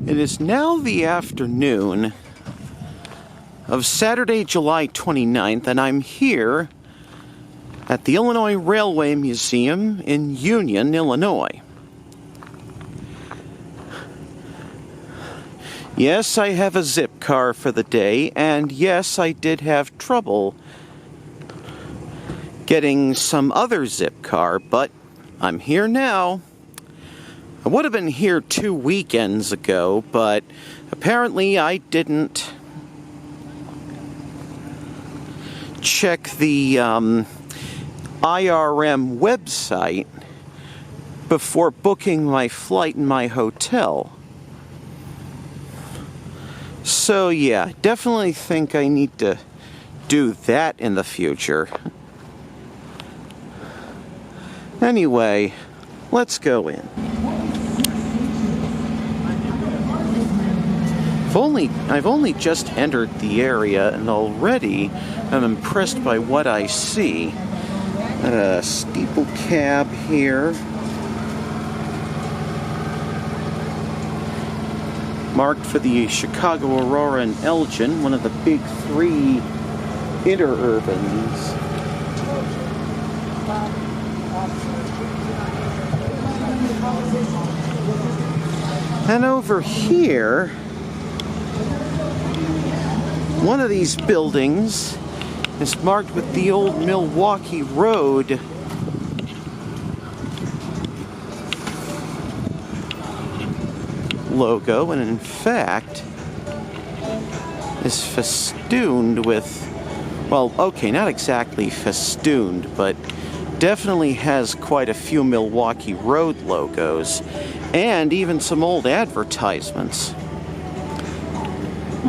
It is now the afternoon of Saturday, July 29th, and I'm here at the Illinois Railway Museum in Union, Illinois. Yes, I have a zip car for the day, and yes, I did have trouble getting some other zip car, but I'm here now. I would have been here 2 weekends ago, but apparently I didn't check the IRM website before booking my flight and my hotel. So yeah, definitely think I need to do that in the future. Anyway, let's go in. I've only just entered the area, and already I'm impressed by what I see. A steeple cab here. Marked for the Chicago, Aurora, and Elgin, one of the big three interurbans. And over here, one of these buildings is marked with the old Milwaukee Road logo, and in fact is festooned with, well, okay, not exactly festooned, but definitely has quite a few Milwaukee Road logos and even some old advertisements,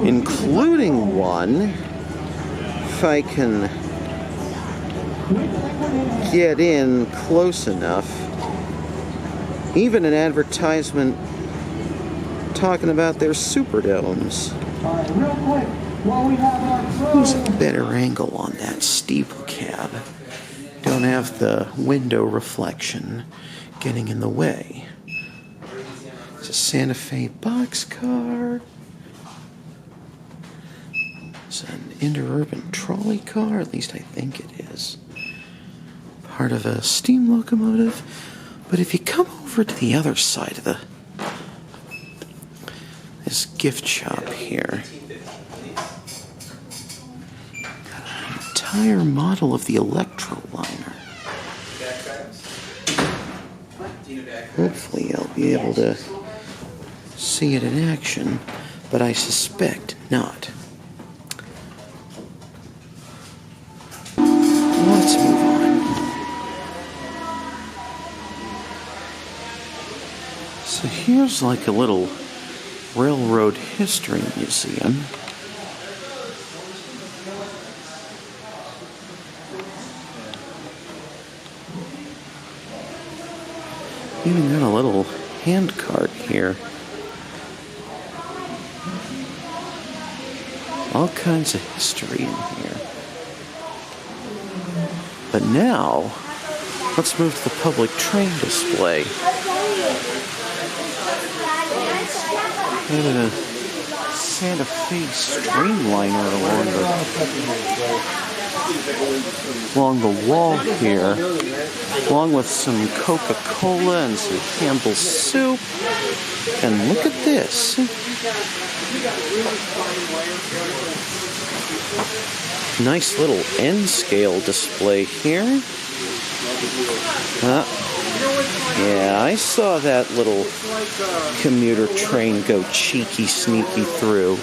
including one, if I can get in close enough, even an advertisement talking about their Superdomes. Who's a better angle on that steeple cab? Don't have the window reflection getting in the way. It's a Santa Fe boxcar. It's an interurban trolley car, at least I think it is. Part of a steam locomotive. But if you come over to the other side of this gift shop here, got an entire model of the Electroliner. Hopefully I'll be able to see it in action, but I suspect not. Let's move on. So here's like a little railroad history museum. Even got a little hand cart here. All kinds of history in here. But now, let's move to the public train display. And a Santa Fe streamliner along the wall here, along with some Coca-Cola and some Campbell's soup. And look at this. Nice little N-scale display here. Yeah, I saw that little commuter train go cheeky, sneaky through.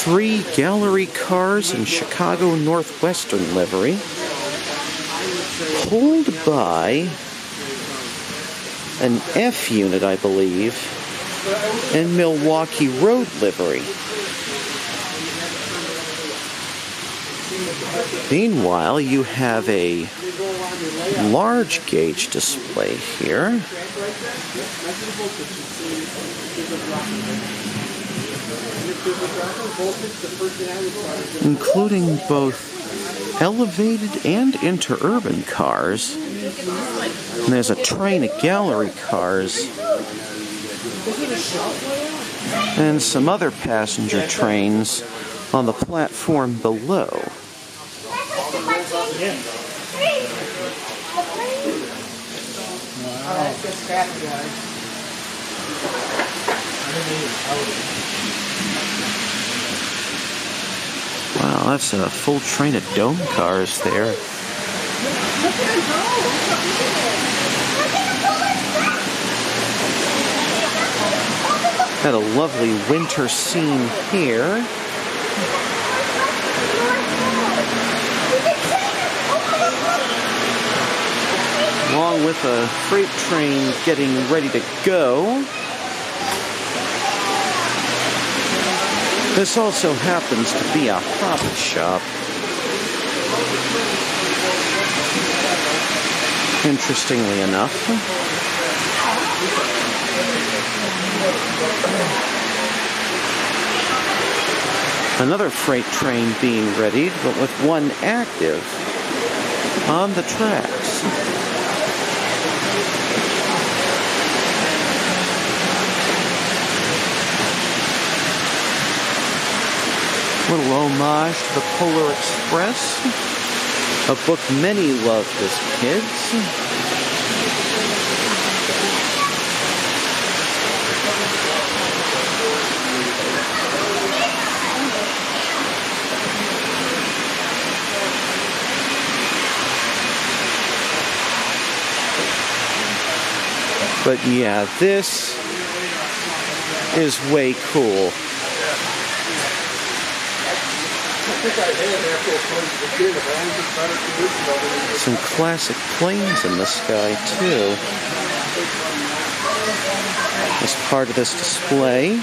3 gallery cars in Chicago Northwestern livery, pulled by an F unit, I believe, in Milwaukee Road livery. Meanwhile, you have a large gauge display here, including both elevated and interurban cars. And there's a train of gallery cars. And some other passenger trains on the platform below. Wow, that's a full train of dome cars there. Got a lovely winter scene here. Along with a freight train getting ready to go. This also happens to be a hobby shop. Interestingly enough. Another freight train being readied, but with one active on the tracks. Little homage to the Polar Express, a book many loved as kids. But yeah, this is way cool. Some classic planes in the sky, too. As part of this display.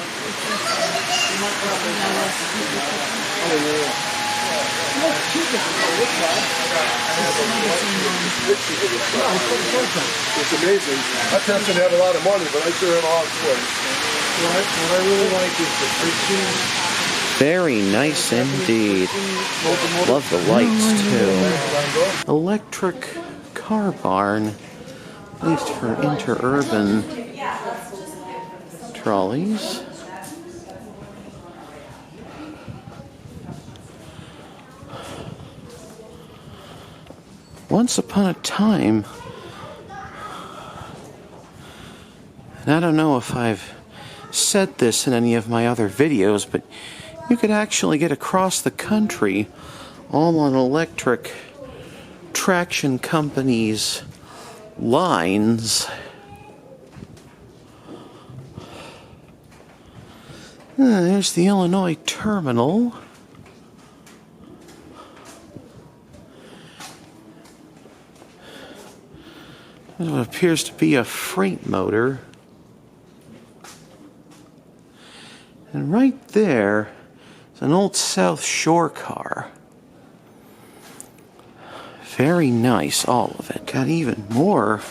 It's amazing. I tend to have a lot of money, but I sure have a lot of toys. What I really like is the preaching. Very nice indeed. Love the lights too. Electric car barn, at least for interurban trolleys. Once upon a time, and I don't know if I've said this in any of my other videos, but you could actually get across the country all on electric traction companies' lines. There's the Illinois terminal. There's what appears to be a freight motor. And right there is an old South Shore car. Very nice, all of it. Got even more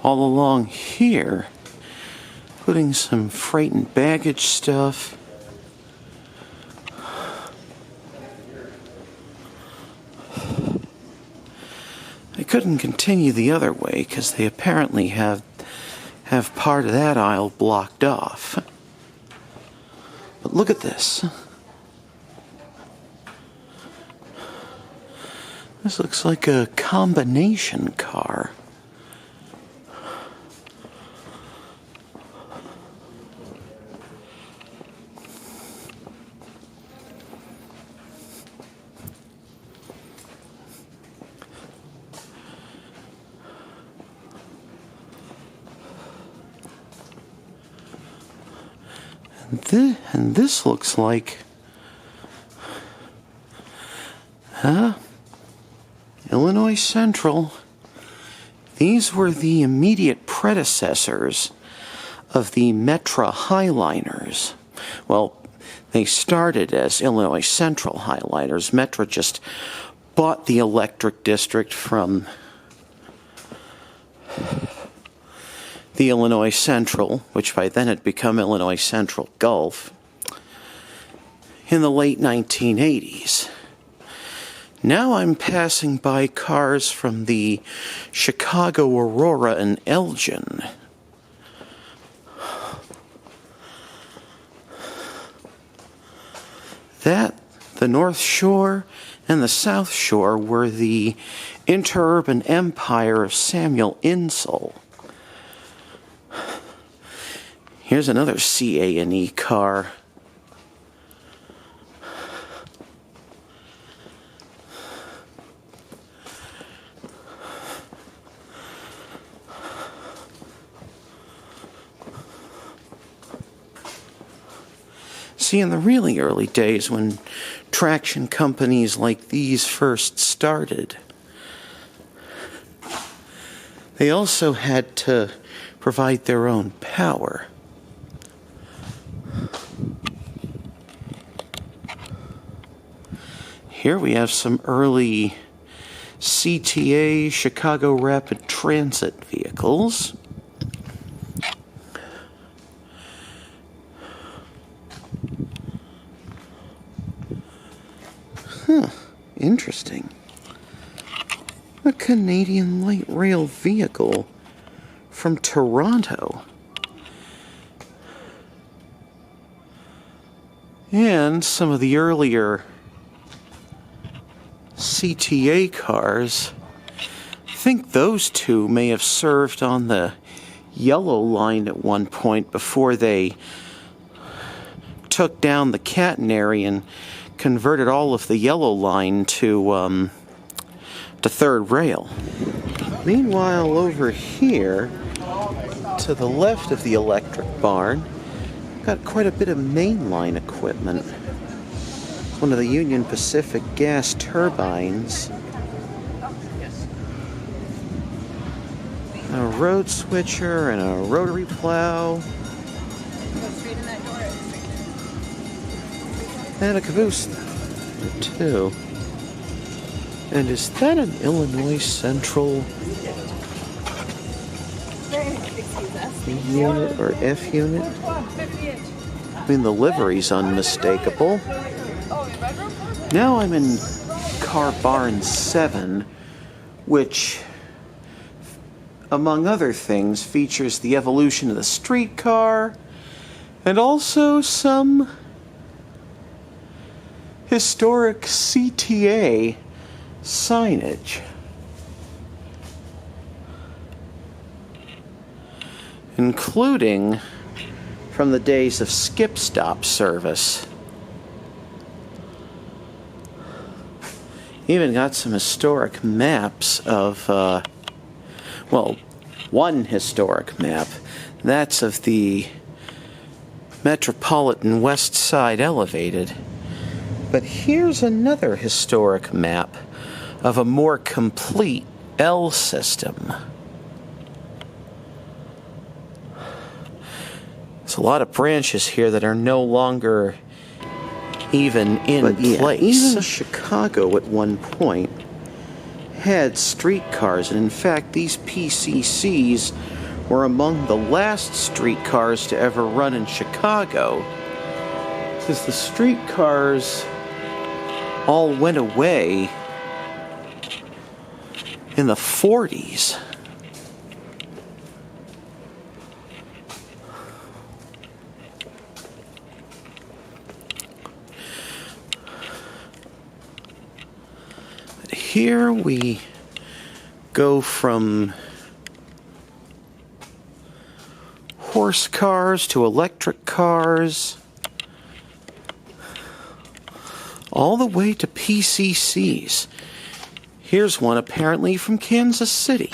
all along here, including some freight and baggage stuff. I couldn't continue the other way because they apparently have part of that aisle blocked off. But look at this. This looks like a combination car. And this looks like, Illinois Central. These were the immediate predecessors of the Metra Highliners. Well, they started as Illinois Central Highliners. Metra just bought the electric district from the Illinois Central, which by then had become Illinois Central Gulf, in the late 1980s. Now I'm passing by cars from the Chicago Aurora and Elgin. The North Shore and the South Shore were the interurban empire of Samuel Insull. Here's another CA&E car. See, in the really early days when traction companies like these first started, they also had to provide their own power. Here we have some early CTA, Chicago Rapid Transit vehicles. Interesting. A Canadian light rail vehicle from Toronto. And some of the earlier CTA cars, I think those two may have served on the yellow line at one point before they took down the catenary and converted all of the yellow line to third rail. Meanwhile, over here, to the left of the electric barn, got quite a bit of mainline equipment. One of the Union Pacific gas turbines. A road switcher and a rotary plow. And a caboose too. And is that an Illinois Central unit or F unit? I mean, the livery's unmistakable. Now I'm in Car Barn 7, which, among other things, features the evolution of the streetcar and also some historic CTA signage. Including from the days of skip-stop service. Even got some historic maps of, well, one historic map. That's of the Metropolitan West Side Elevated. But here's another historic map of a more complete L system. There's a lot of branches here that are no longer even in place. Even Chicago at one point had streetcars, and in fact these PCCs were among the last streetcars to ever run in Chicago, because the streetcars all went away in the 40s. But here we go from horse cars to electric cars, all the way to PCCs. Here's one apparently from Kansas City.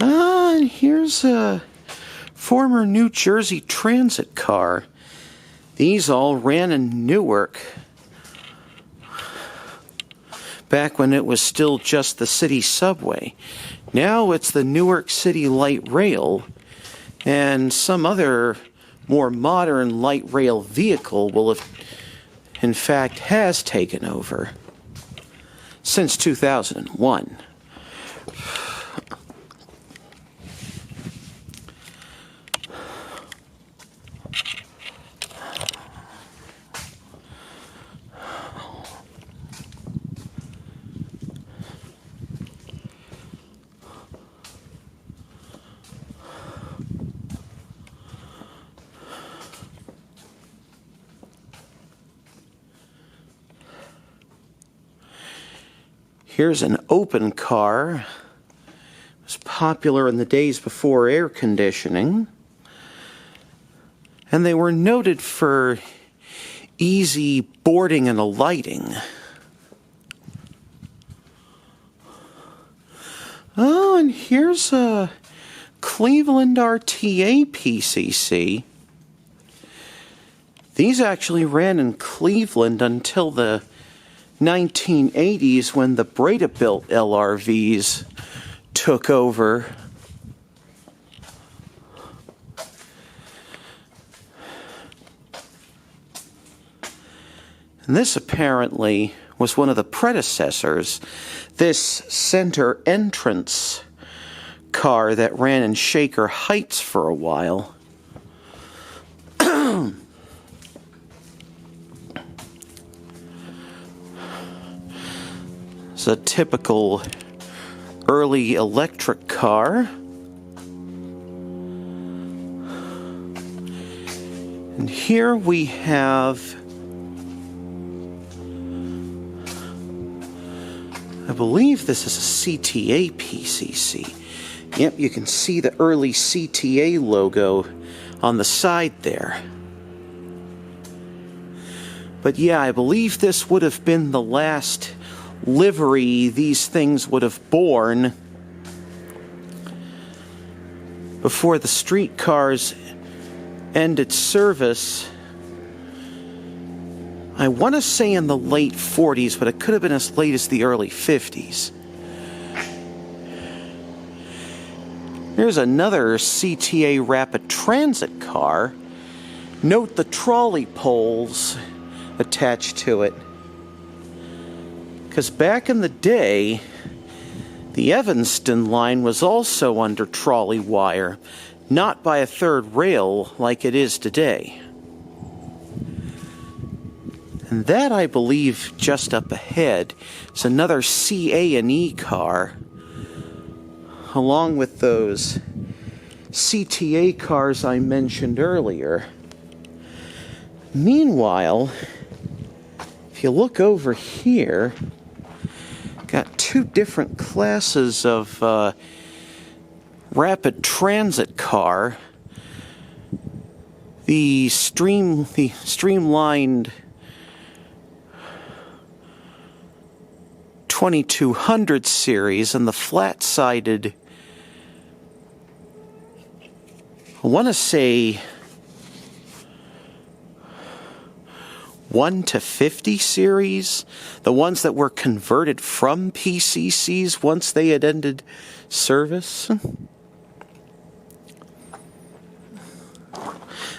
And here's a former New Jersey Transit car. These all ran in Newark back when it was still just the city subway. Now it's the Newark City Light Rail and some other more modern light rail vehicle will have, in fact, has taken over since 2001. Here's an open car. It was popular in the days before air conditioning. And they were noted for easy boarding and alighting. Oh, and here's a Cleveland RTA PCC. These actually ran in Cleveland until the 1980s when the Breda-built LRVs took over. And this apparently was one of the predecessors. This center entrance car that ran in Shaker Heights for a while. It's a typical early electric car. And here we have, I believe this is a CTA PCC. Yep, you can see the early CTA logo on the side there. But yeah, I believe this would have been the last livery these things would have borne before the streetcars ended service. I want to say in the late 40s, but it could have been as late as the early 50s. Here's another CTA rapid transit car. Note the trolley poles attached to it. Because back in the day, the Evanston line was also under trolley wire, not by a third rail like it is today. And that, I believe, just up ahead is another CA&E car, along with those CTA cars I mentioned earlier. Meanwhile, if you look over here, got two different classes of rapid transit car. The streamlined 2200 series and the flat-sided, I want to say 1 to 50 series, the ones that were converted from PCCs once they had ended service.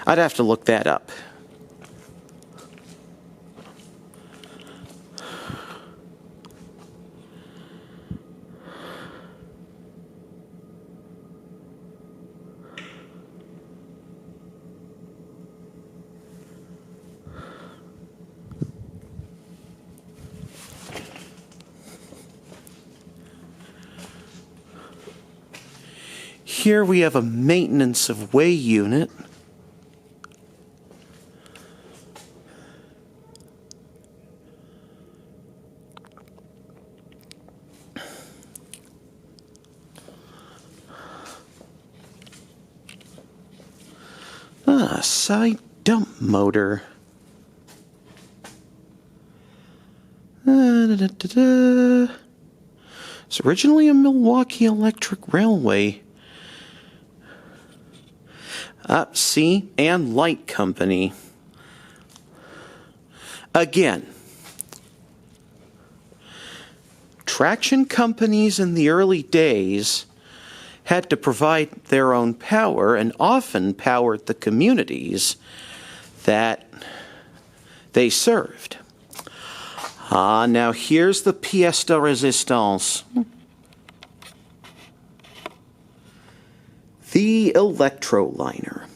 I'd have to look that up. Here we have a maintenance of way unit. Side dump motor. It's originally a Milwaukee Electric Railway. See, and Light Company. Again, traction companies in the early days had to provide their own power and often powered the communities that they served. Now here's the pièce de résistance. The Electroliner.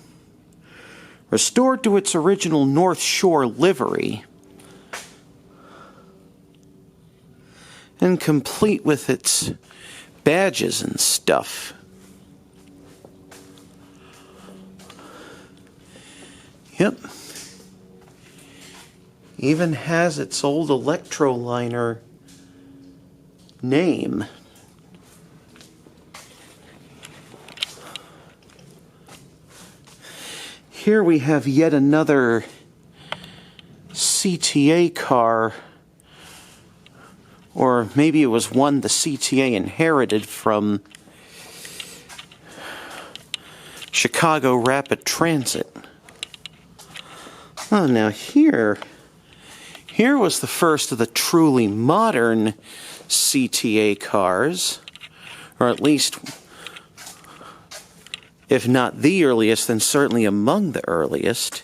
Restored to its original North Shore livery, and complete with its badges and stuff. Yep. Even has its old Electroliner name. Here we have yet another CTA car, or maybe it was one the CTA inherited from Chicago Rapid Transit. Oh, now here was the first of the truly modern CTA cars, or at least, if not the earliest, then certainly among the earliest.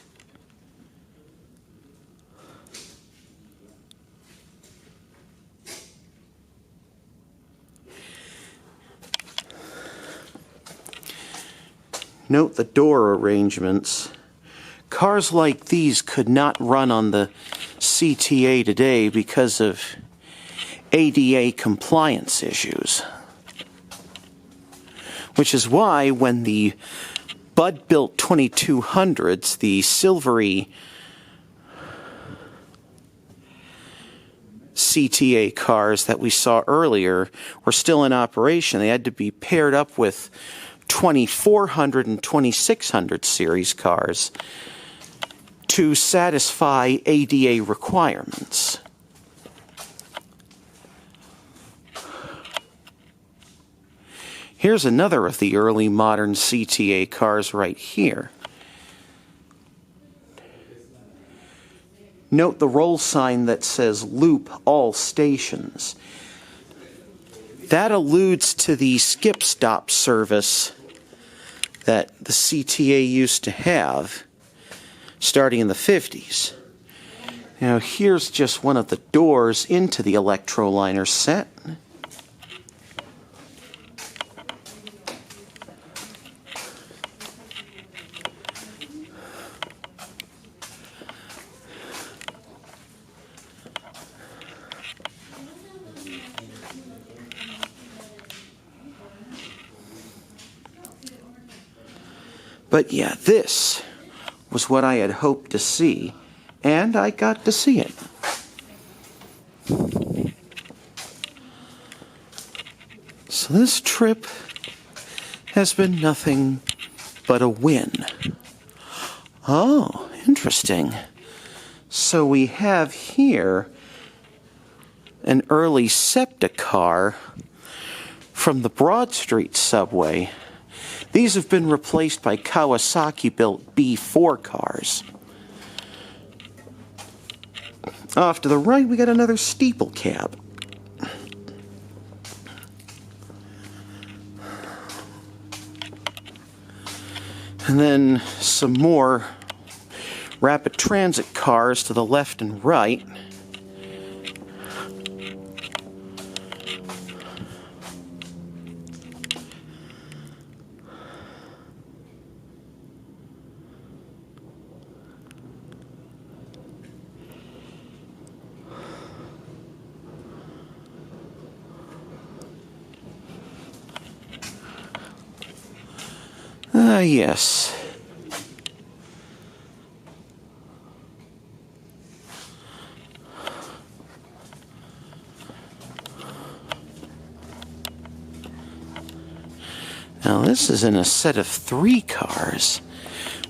Note the door arrangements. Cars like these could not run on the CTA today because of ADA compliance issues. Which is why when the Bud-built 2200s, the silvery CTA cars that we saw earlier, were still in operation, they had to be paired up with 2400 and 2600 series cars to satisfy ADA requirements. Here's another of the early modern CTA cars right here. Note the roll sign that says Loop All Stations. That alludes to the skip-stop service that the CTA used to have starting in the 50s. Now here's just one of the doors into the Electroliner set. But yeah, this was what I had hoped to see, and I got to see it. So this trip has been nothing but a win. Oh, interesting. So we have here an early SEPTA car from the Broad Street subway. These have been replaced by Kawasaki-built B4 cars. Off to the right, we got another steeple cab. And then some more rapid transit cars to the left and right. Yes. Now this is in a set of 3 cars,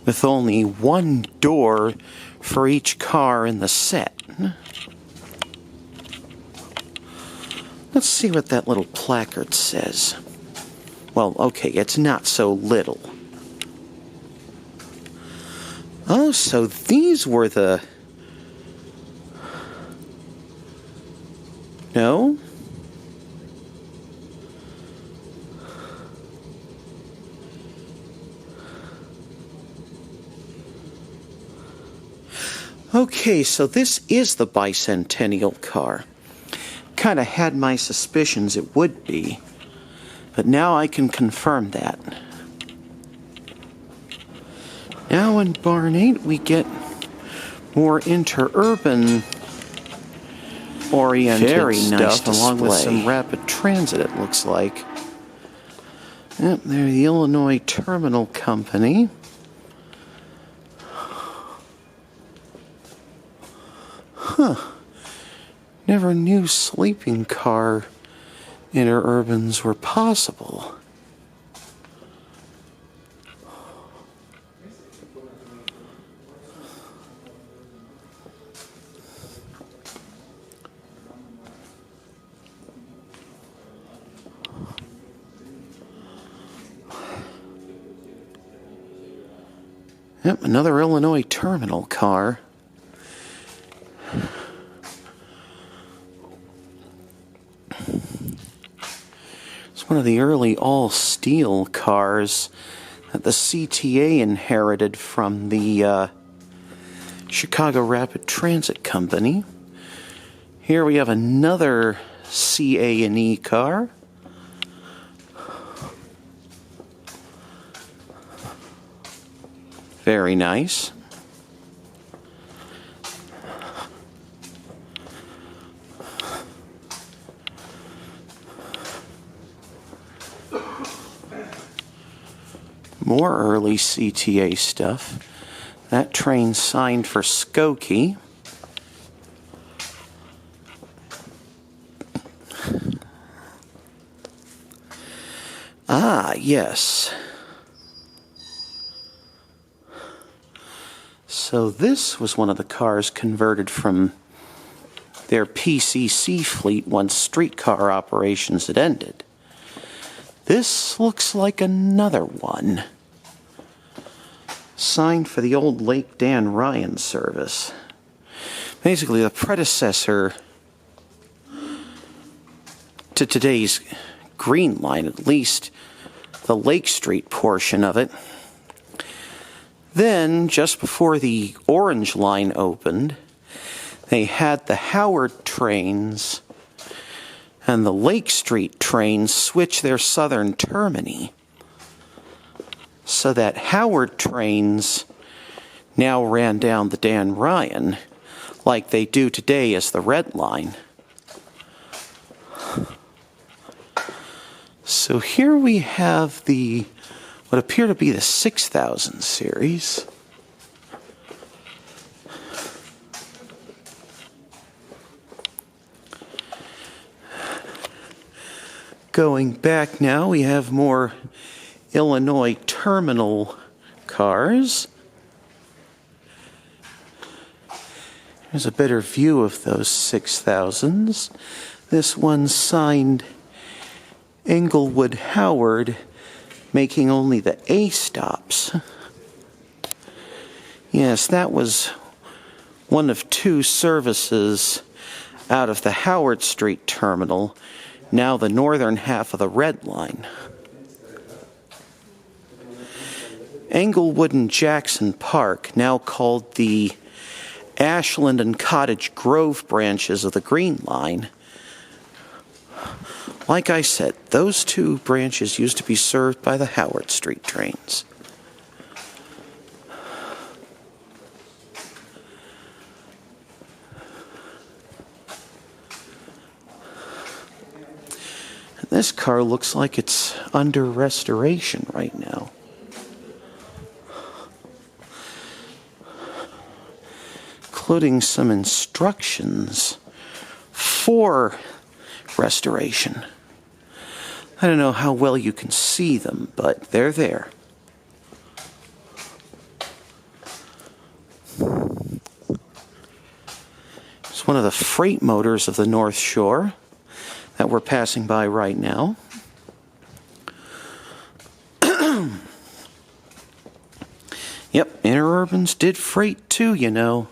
with only one door for each car in the set. Let's see what that little placard says. Well, okay, it's not so little. Oh, so these were the... No? Okay, so this is the bicentennial car. Kind of had my suspicions it would be, but now I can confirm that. Now in Barn 8 we get more interurban oriented Very nice stuff, along with display. some rapid transit, it looks like. Yep, they're the Illinois Terminal Company. Huh. Never knew sleeping car interurbans were possible. Yep, another Illinois terminal car. It's one of the early all-steel cars that the CTA inherited from the Chicago Rapid Transit Company. Here we have another CA&E car. Very nice. More early CTA stuff. That train signed for Skokie. Ah, yes. So this was one of the cars converted from their PCC fleet once streetcar operations had ended. This looks like another one. Signed for the old Lake Dan Ryan service. Basically the predecessor to today's Green Line, at least the Lake Street portion of it. Then, just before the Orange Line opened, they had the Howard trains and the Lake Street trains switch their southern termini, so that Howard trains now ran down the Dan Ryan like they do today as the Red Line. So here we have the what appear to be the 6000 series. Going back now, we have more Illinois terminal cars. Here's a better view of those 6000s. This one signed Englewood Howard, making only the A stops. Yes, that was one of two services out of the Howard Street terminal, now the northern half of the Red Line. Englewood and Jackson Park, now called the Ashland and Cottage Grove branches of the Green Line. Like I said, those two branches used to be served by the Howard Street trains. And this car looks like it's under restoration right now. Including some instructions for restoration. I don't know how well you can see them, but they're there. It's one of the freight motors of the North Shore that we're passing by right now. Yep, interurbans did freight too, you know.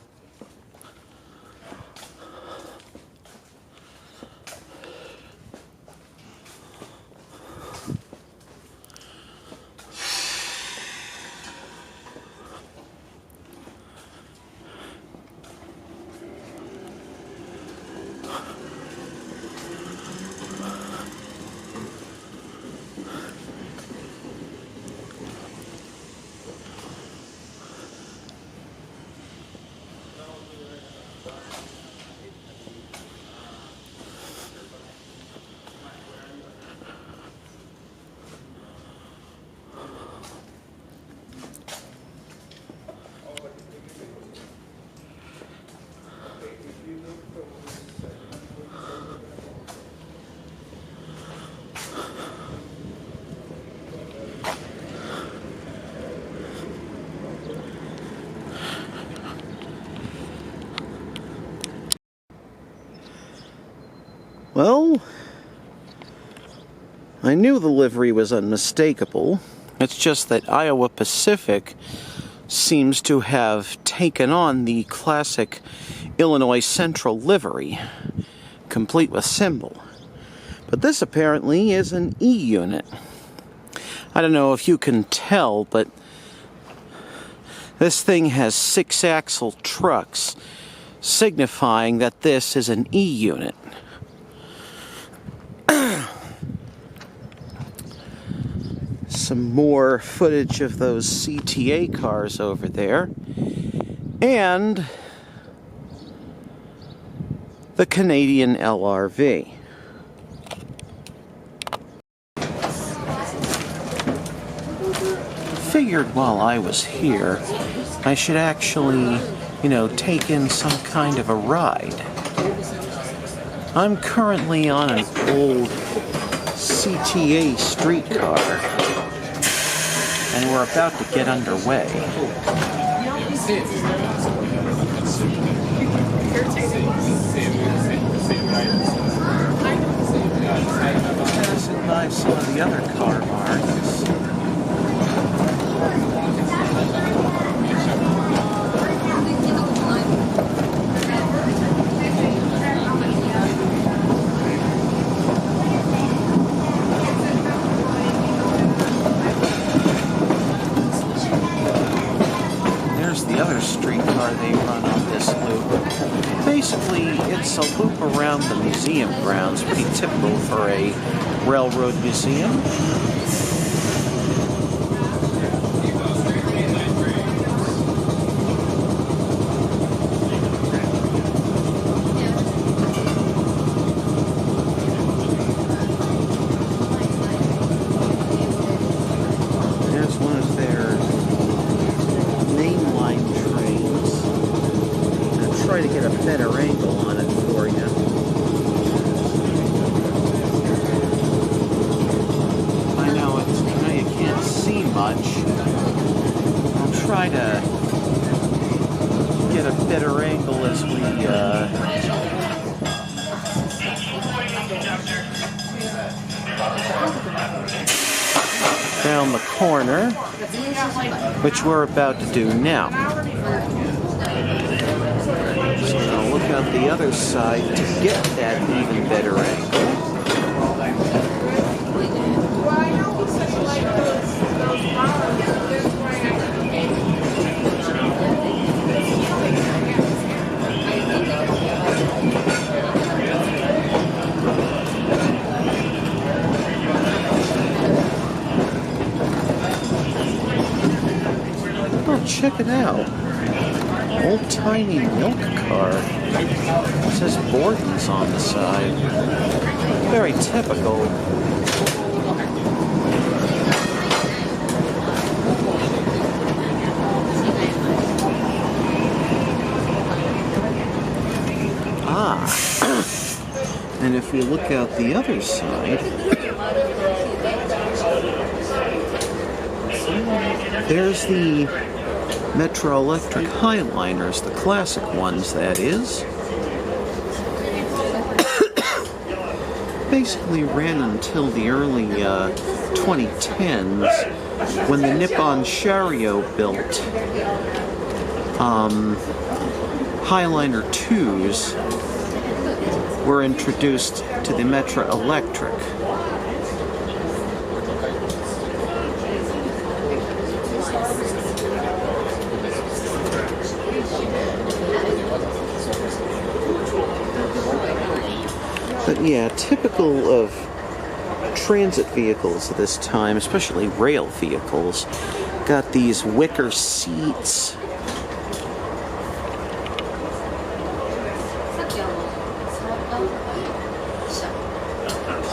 Well, I knew the livery was unmistakable. It's just that Iowa Pacific seems to have taken on the classic Illinois Central livery, complete with symbol. But this apparently is an E unit. I don't know if you can tell, but this thing has 6-axle trucks, signifying that this is an E unit. Some more footage of those CTA cars over there. And the Canadian LRV. Figured while I was here, I should actually, take in some kind of a ride. I'm currently on an old CTA streetcar, and we're about to get underway. Passing by some of the other car marks. The other streetcar they run on this loop. Basically, it's a loop around the museum grounds, pretty typical for a railroad museum. There's one of their mainline trains. I'll try to get a better angle on it for you. I know you can't see much. I'll try to get a better angle as we down the corner, which we're about to do now. So I'll look out the other side to get that even better angle. Check it out. Old-timey milk car. It says Borden's on the side. Very typical. And if we look out the other side, there's the Metro Electric Highliners, the classic ones, that is. Basically ran until the early 2010s, when the Nippon Sharyo built Highliner 2s were introduced to the Metro Electric. But yeah, typical of transit vehicles at this time, especially rail vehicles, got these wicker seats.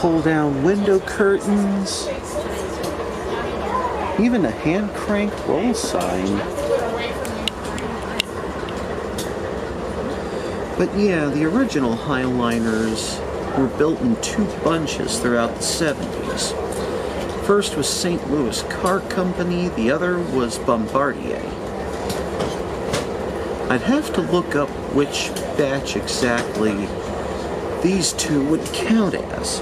Pull-down window curtains. Even a hand-crank roll sign. But yeah, the original Highliners were built in two bunches throughout the 70s. First was St. Louis Car Company, the other was Bombardier. I'd have to look up which batch exactly these two would count as.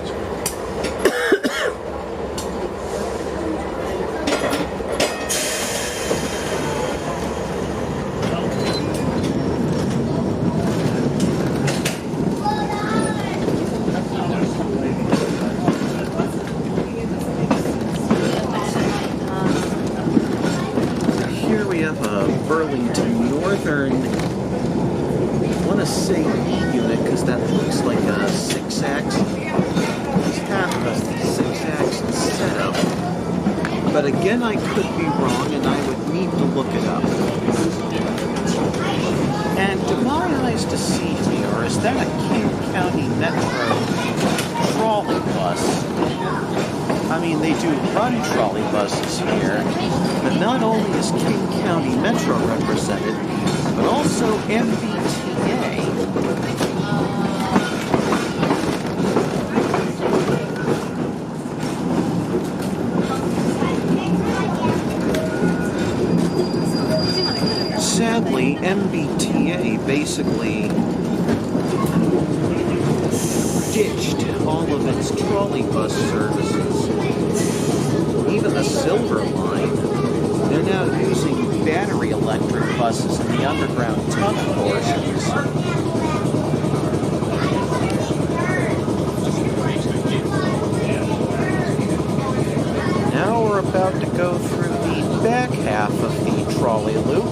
Here we have a Burlington Northern, I want to say E unit because that looks like a 6-axis. It's half of a 6-axis setup. But again, I could be wrong and I would need to look it up. And to my eyes deceiving, or is that a King County Metro trolley bus? I mean, they do run trolley buses here, but not only is King County Metro represented, but also MBTA. Sadly, MBTA basically ditched all of its trolley bus services. Even the Silver Line, they're now using battery electric buses in the underground tunnel portions. Now we're about to go through the back half of the trolley loop.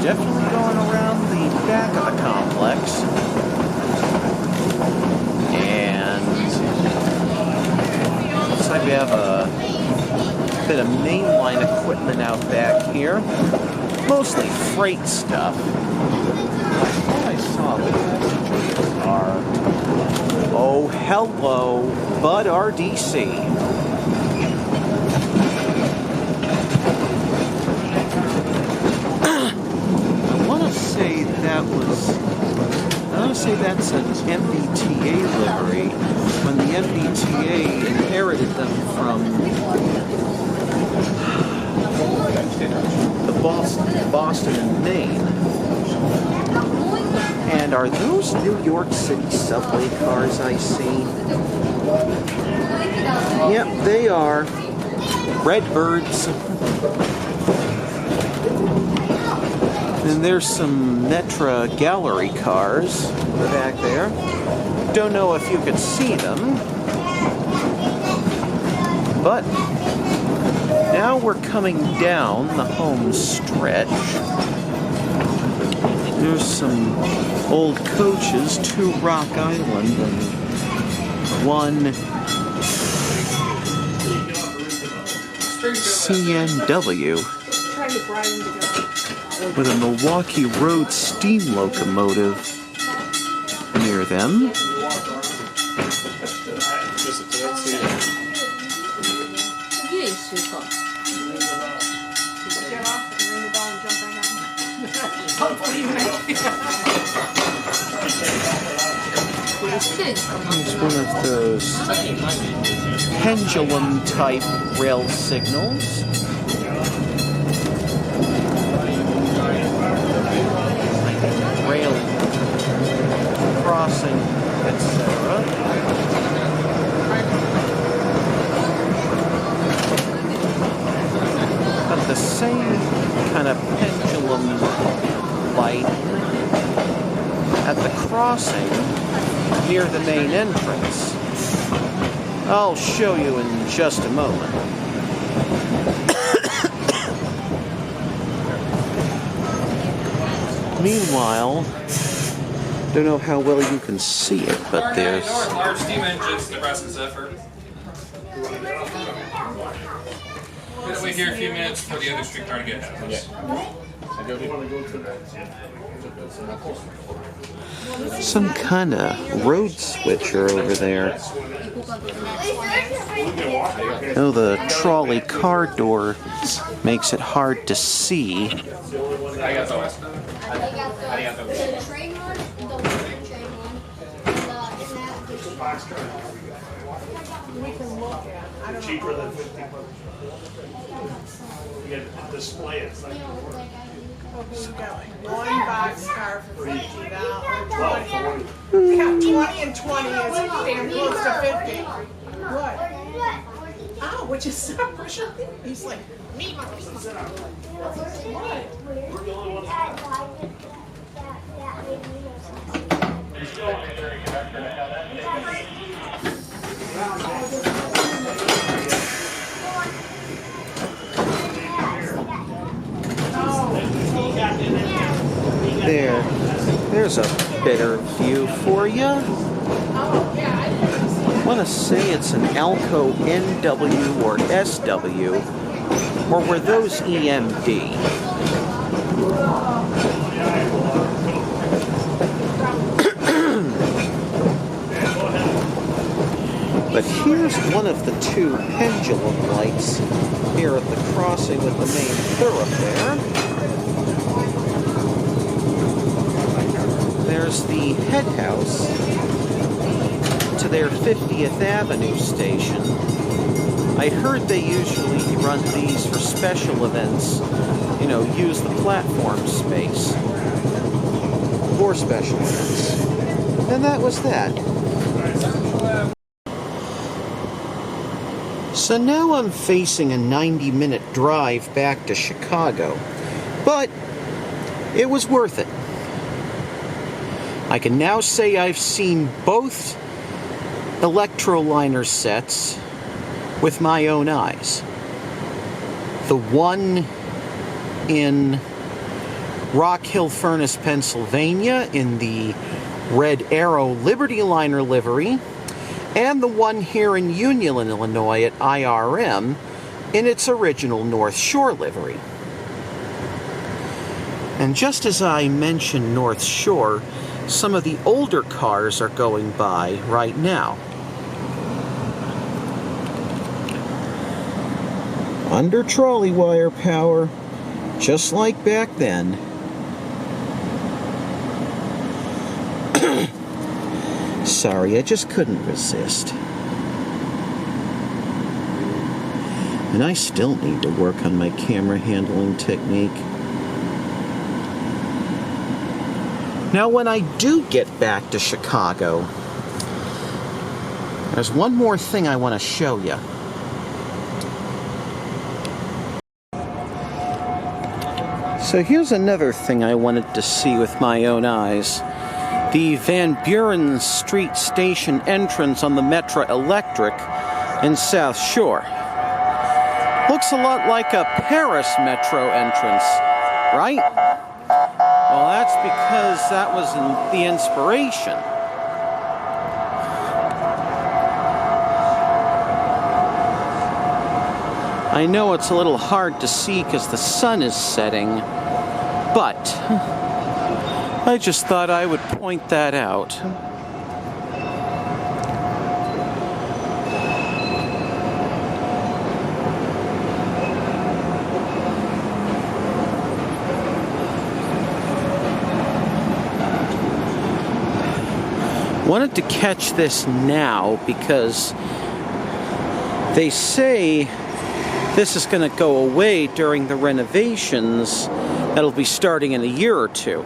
Definitely going around the back of the complex. And looks like we have a bit of mainline equipment out back here. Mostly freight stuff. I thought I saw the passenger car. Oh, hello, Bud RDC. I want to say that's an MBTA livery, when the MBTA inherited them from the Boston and Maine. And are those New York City subway cars I see? Yep, they are. Redbirds. And there's some Metra gallery cars back there. Don't know if you could see them. But now we're coming down the home stretch. There's some old coaches, 2 Rock Island and 1 CNW. With a Milwaukee Road steam locomotive near them. It's one of those pendulum type rail signals. Rail crossing, etc. But the same kind of pendulum light at the crossing near the main entrance. I'll show you in just a moment. Meanwhile, Don't know how well you can see it, but there's... Large steam engines, Nebraska Zephyr. Gonna wait here a few minutes for the other streetcar to get ahead of us. Some kind of road switcher over there. Oh, the trolley car door makes it hard to see. Cheaper than 50 bucks. You get to display it. It's like one boxcar for $50. Yeah, 20 and 20 is damn close to 50. What? Oh, which is separate. He's like, me. There's a better view for you. I want to say it's an Alco NW or SW, or were those EMD? But here's one of the two pendulum lights here at the crossing with the main thoroughfare. There's the head house to their 50th Avenue station. I heard they usually run these for special events, you know, use the platform space for special events. And that was that. So now I'm facing a 90-minute drive back to Chicago, but it was worth it. I can now say I've seen both Electroliner sets with my own eyes. The one in Rockhill Furnace, Pennsylvania in the Red Arrow Liberty Liner livery, and the one here in Union, Illinois at IRM in its original North Shore livery. And just as I mentioned North Shore, some of the older cars are going by right now. Under trolley wire power, just like back then. Sorry, I just couldn't resist. And I still need to work on my camera handling technique. Now, when I do get back to Chicago, there's one more thing I want to show you. So here's another thing I wanted to see with my own eyes. The Van Buren Street Station entrance on the Metro Electric in South Shore. Looks a lot like a Paris Metro entrance, right? Well, that's because that was the inspiration. I know it's a little hard to see because the sun is setting, but I just thought I would point that out. Wanted to catch this now because they say this is going to go away during the renovations that'll be starting in a year or two.